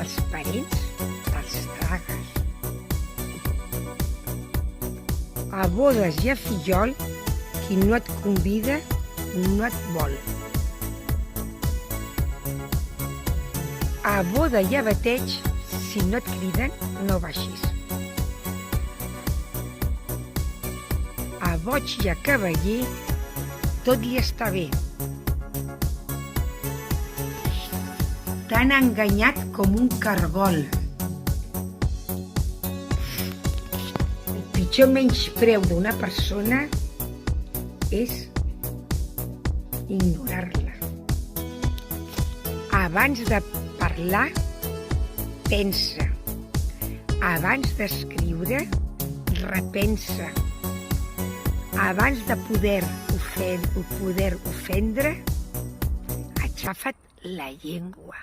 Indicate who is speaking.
Speaker 1: els parents te'ls tragues. A bodes i a fillol, qui no et convida no et vol. A boda i a bateig, si no et criden, no baixis. A boig i a cavaller, tot li està bé. T'han enganyat com un cargol. El pitjor menyspreu d'una persona és ignorar-la. Abans de parlar, pensa. Abans d'escriure, repensa. Abans de poder ofendre, aixafa't la llengua.